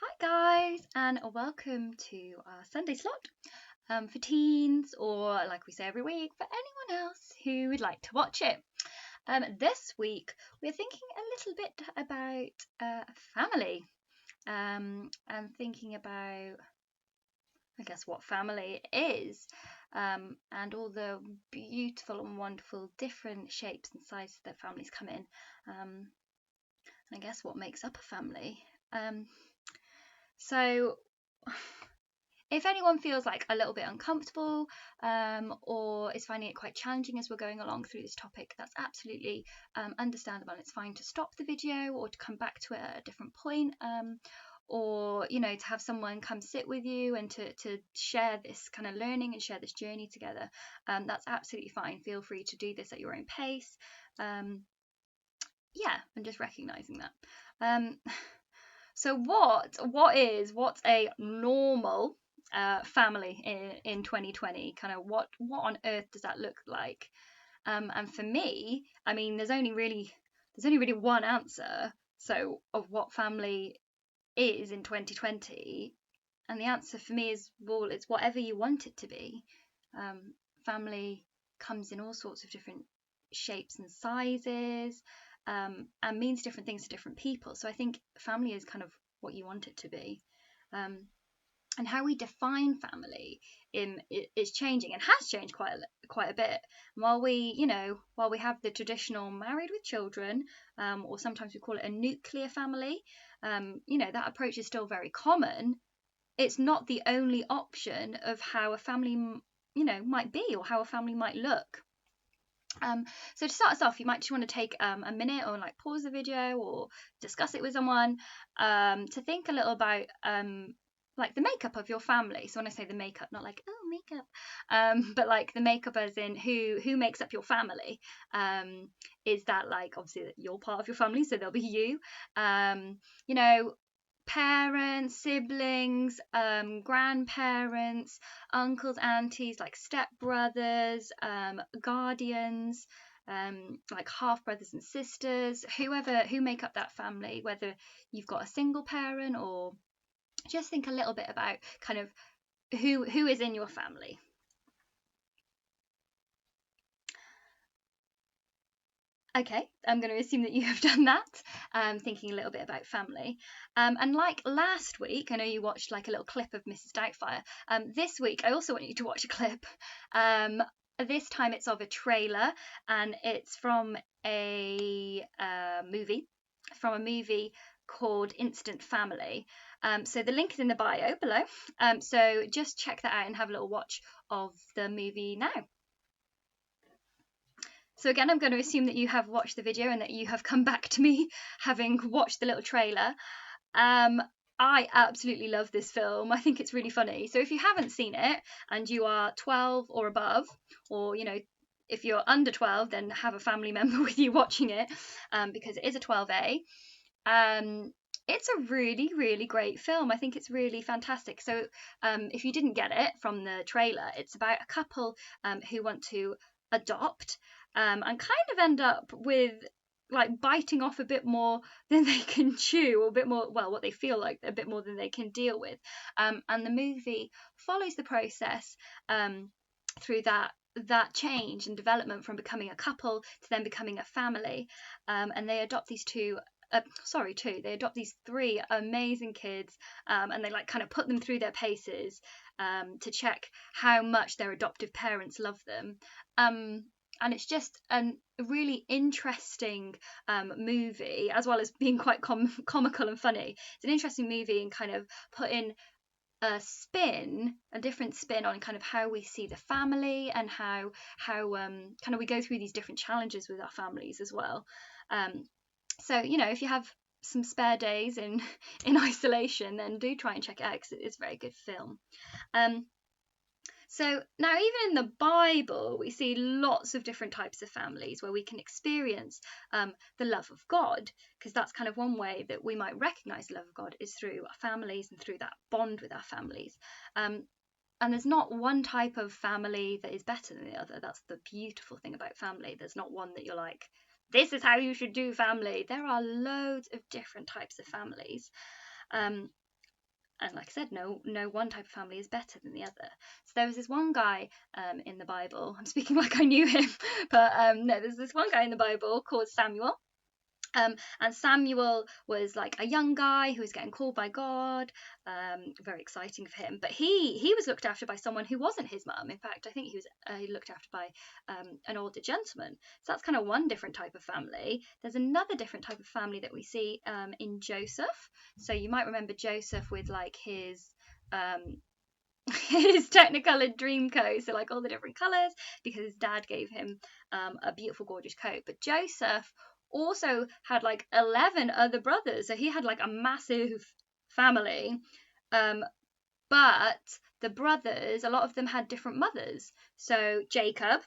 Hi guys, and welcome to our Sunday slot for teens, or like we say every week, for anyone else who would like to watch it. This week we're thinking a little bit about family, and thinking about, I guess, what family is, and all the beautiful and wonderful different shapes and sizes that families come in, and I guess what makes up a family. So if anyone feels like a little bit uncomfortable, or is finding it quite challenging as we're going along through this topic, that's absolutely understandable. And it's fine to stop the video or to come back to it at a different point, or to have someone come sit with you and to share this kind of learning and share this journey together. That's absolutely fine. Feel free to do this at your own pace. Yeah, and just recognizing that. So what's a normal family in 2020? Kind of what on earth does that look like? And for me, I mean, there's only really one answer. So of what family is in 2020, and the answer for me is, well, it's whatever you want it to be. Family comes in all sorts of different shapes and sizes, and means different things to different people. So I think family is kind of what you want it to be. And how we define family is changing, and has changed quite a bit. While we have the traditional married with children, or sometimes we call it a nuclear family, that approach is still very common. It's not the only option of how a family might be, or how a family might look. So to start us off, you might just want to take a minute, or like pause the video or discuss it with someone, to think a little about like the makeup of your family. So when I say the makeup, not like, oh, makeup, but like the makeup as in who makes up your family. Is that, like, obviously that you're part of your family, so there'll be you, parents, siblings, grandparents, uncles, aunties, like stepbrothers, guardians, like half brothers and sisters, who make up that family, whether you've got a single parent, or just think a little bit about kind of who is in your family. Okay, I'm going to assume that you have done that, thinking a little bit about family. And like last week, I know you watched like a little clip of Mrs. Doubtfire. This week, I also want you to watch a clip. This time it's of a trailer, and it's from a movie called Instant Family. So the link is in the bio below. So just check that out and have a little watch of the movie now. So again, I'm going to assume that you have watched the video and that you have come back to me having watched the little trailer. I absolutely love this film. I think it's really funny. So if you haven't seen it and you are 12 or above, or if you're under 12, then have a family member with you watching it, because it is a 12A. It's a really, really great film. I think it's really fantastic. So if you didn't get it from the trailer, it's about a couple who want to adopt, and kind of end up with like biting off a bit more than they can chew, or a bit more, well, what they feel like a bit more than they can deal with. And the movie follows the process through that change and development from becoming a couple to then becoming a family. And they adopt these they adopt these three amazing kids, and they like kind of put them through their paces, to check how much their adoptive parents love them. And it's just a really interesting movie, as well as being quite comical and funny. It's an interesting movie, and kind of putting a different spin on kind of how we see the family, and how kind of we go through these different challenges with our families as well. So if you have some spare days in isolation, then do try and check it out, because it is a very good film. So now, even in the Bible, we see lots of different types of families where we can experience the love of God, because that's kind of one way that we might recognize the love of God, is through our families and through that bond with our families. And there's not one type of family that is better than the other. That's the beautiful thing about family. There's not one that you're like, this is how you should do family. There are loads of different types of families. And like I said, no one type of family is better than the other. So there was this one guy in the Bible. I'm speaking like I knew him, but no, there's this one guy in the Bible called Samuel. And Samuel was like a young guy who was getting called by God. Very exciting for him. But he was looked after by someone who wasn't his mum. In fact, I think he was looked after by an older gentleman. So that's kind of one different type of family. There's another different type of family that we see in Joseph. So you might remember Joseph with like his his technicolored dream coat, so like all the different colors, because his dad gave him a beautiful, gorgeous coat. But Joseph also had like 11 other brothers, so he had like a massive family. But the brothers, a lot of them had different mothers. So Jacob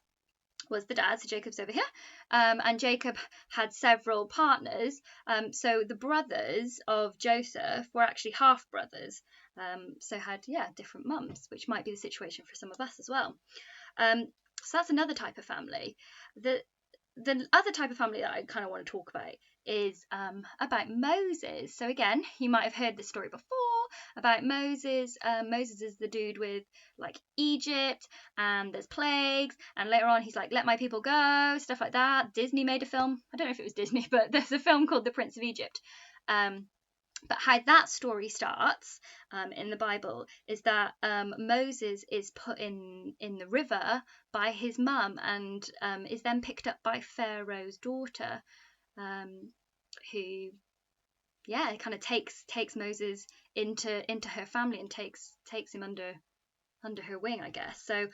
was the dad, so Jacob's over here, and Jacob had several partners. So the brothers of Joseph were actually half brothers, so had different mums, which might be the situation for some of us as well. So that's another type of family. The other type of family that I kind of want to talk about is about Moses. So again, you might have heard this story before about Moses. Moses is the dude with like Egypt, and there's plagues, and later on he's like, let my people go, stuff like that. Disney made a film. I don't know if it was Disney, but there's a film called The Prince of Egypt. But how that story starts in the Bible is that Moses is put in the river by his mum, and is then picked up by Pharaoh's daughter, who kind of takes Moses into her family and takes him under her wing, I guess. So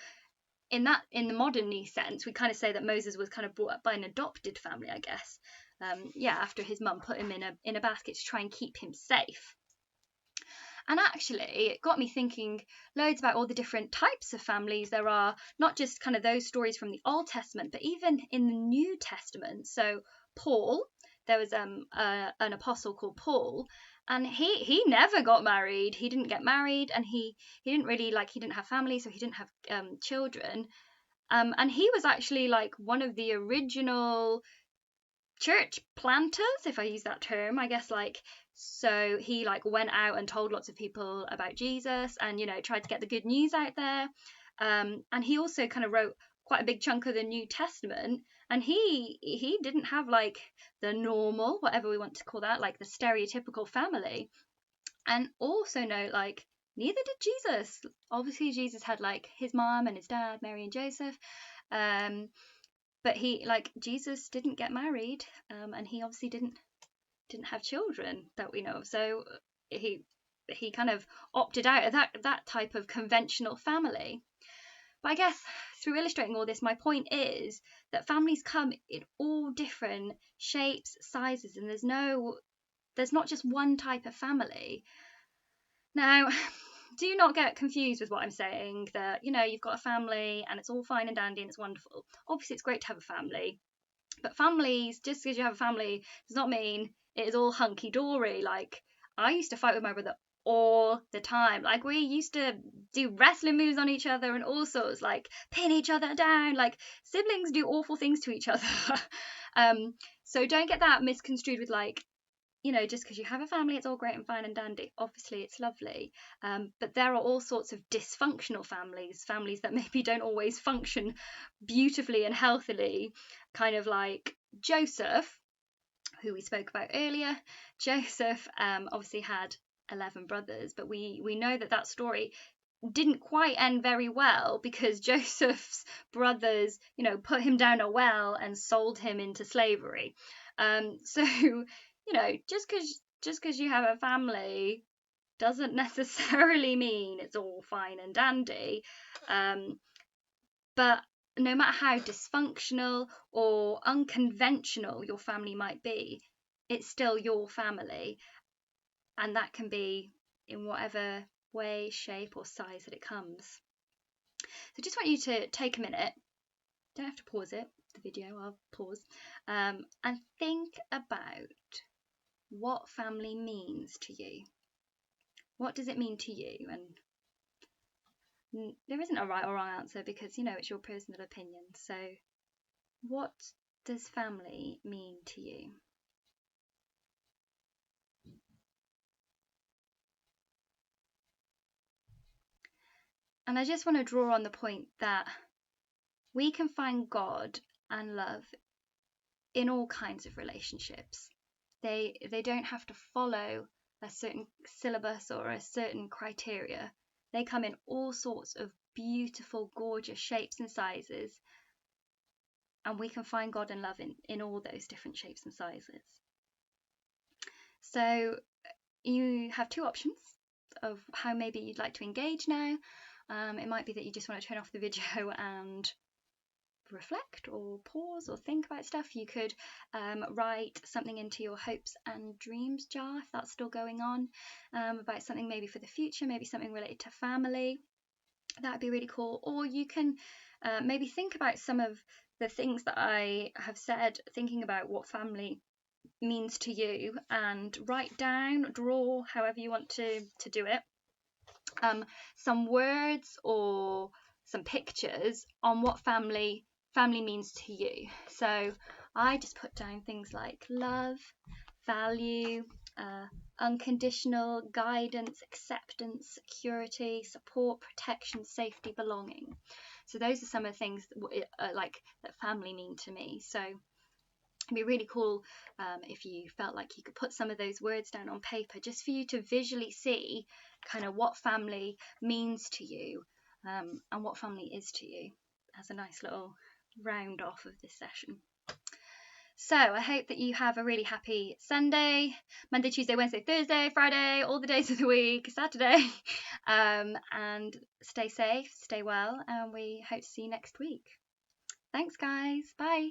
in the modern sense, we kind of say that Moses was kind of brought up by an adopted family, I guess. After his mum put him in a basket to try and keep him safe. And actually, it got me thinking loads about all the different types of families there are, not just kind of those stories from the Old Testament, but even in the New Testament. So Paul, there was an apostle called Paul, and he never got married. He didn't get married, and he didn't really he didn't have family, so he didn't have children. And he was actually like one of the original church planters, if I use that term, I guess. So he went out and told lots of people about Jesus, and tried to get the good news out there. And he also kind of wrote quite a big chunk of the New Testament, and he didn't have the normal, whatever we want to call that, the stereotypical family. And also note, neither did Jesus. Obviously Jesus had his mom and his dad, Mary and Joseph, but Jesus didn't get married, and he obviously didn't have children that we know of. So he kind of opted out of that type of conventional family. But I guess through illustrating all this, my point is that families come in all different shapes, sizes, and there's not just one type of family. Now, do not get confused with what I'm saying, that you've got a family and it's all fine and dandy and it's wonderful. Obviously it's great to have a family, but families, just because you have a family, does not mean it is all hunky-dory. I used to fight with my brother all the time. We used to do wrestling moves on each other and all sorts, pin each other down. Siblings do awful things to each other. So don't get that misconstrued with just because you have a family, it's all great and fine and dandy. Obviously, it's lovely. But there are all sorts of dysfunctional families that maybe don't always function beautifully and healthily, kind of like Joseph, who we spoke about earlier. Joseph obviously had 11 brothers, but we know that story didn't quite end very well, because Joseph's brothers, put him down a well and sold him into slavery. So just because you have a family doesn't necessarily mean it's all fine and dandy. But no matter how dysfunctional or unconventional your family might be, it's still your family, and that can be in whatever way, shape, or size that it comes. So just want you to take a minute. Don't have to pause it, the video, I'll pause, and think about what family means to you. What does it mean to you? And there isn't a right or wrong answer, because it's your personal opinion. So what does family mean to you? And I just want to draw on the point that we can find God and love in all kinds of relationships. They don't have to follow a certain syllabus or a certain criteria. They come in all sorts of beautiful, gorgeous shapes and sizes, and we can find God and love in all those different shapes and sizes. So you have two options of how maybe you'd like to engage now. It might be that you just want to turn off the video and reflect or pause or think about stuff. You could write something into your hopes and dreams jar, if that's still going on, about something maybe for the future, maybe something related to family. That'd be really cool. Or you can maybe think about some of the things that I have said, thinking about what family means to you, and write down, draw, however you want to do it, some words or some pictures on what family means to you. So I just put down things like love, value, unconditional guidance, acceptance, security, support, protection, safety, belonging. So those are some of the things that family mean to me. So it'd be really cool if you felt like you could put some of those words down on paper, just for you to visually see kind of what family means to you, and what family is to you, as a nice little round off of this session. So I hope that you have a really happy Sunday, Monday, Tuesday, Wednesday, Thursday, Friday, all the days of the week, Saturday, and stay safe, stay well, and we hope to see you next week. Thanks guys, bye.